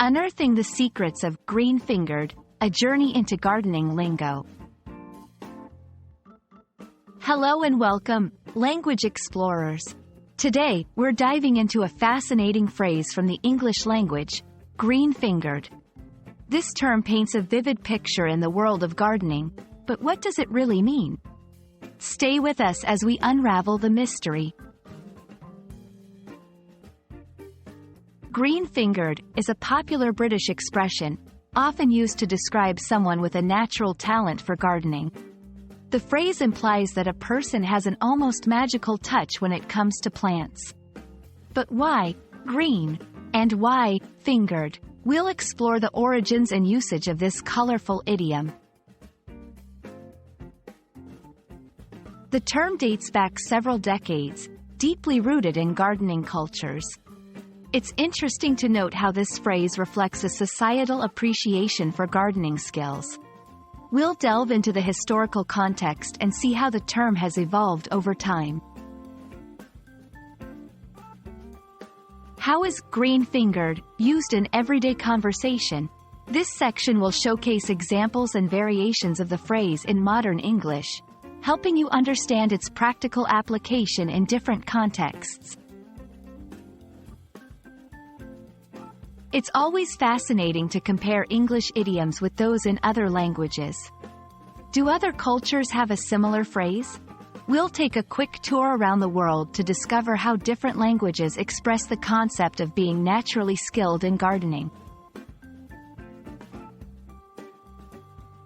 Unearthing the secrets of green-fingered, a journey into gardening lingo. Hello and welcome, language explorers. Today, we're diving into a fascinating phrase from the English language, green-fingered. This term paints a vivid picture in the world of gardening, but what does it really mean? Stay with us as we unravel the mystery. Green-fingered is a popular British expression, often used to describe someone with a natural talent for gardening. The phrase implies that a person has an almost magical touch when it comes to plants. But why green? And why fingered? We'll explore the origins and usage of this colorful idiom. The term dates back several decades, deeply rooted in gardening cultures. It's interesting to note how this phrase reflects a societal appreciation for gardening skills. We'll delve into the historical context and see how the term has evolved over time. How is green-fingered used in everyday conversation? This section will showcase examples and variations of the phrase in modern English, helping you understand its practical application in different contexts. It's always fascinating to compare English idioms with those in other languages. Do other cultures have a similar phrase? We'll take a quick tour around the world to discover how different languages express the concept of being naturally skilled in gardening.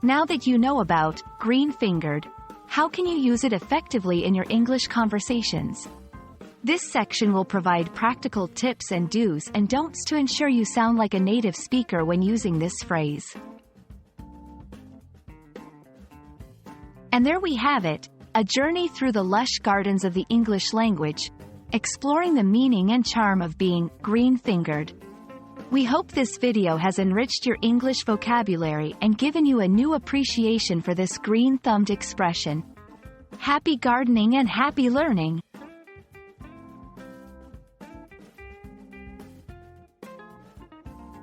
Now that you know about green-fingered, how can you use it effectively in your English conversations? This section will provide practical tips and do's and don'ts to ensure you sound like a native speaker when using this phrase. And there we have it, a journey through the lush gardens of the English language, exploring the meaning and charm of being green-fingered. We hope this video has enriched your English vocabulary and given you a new appreciation for this green-thumbed expression. Happy gardening and happy learning!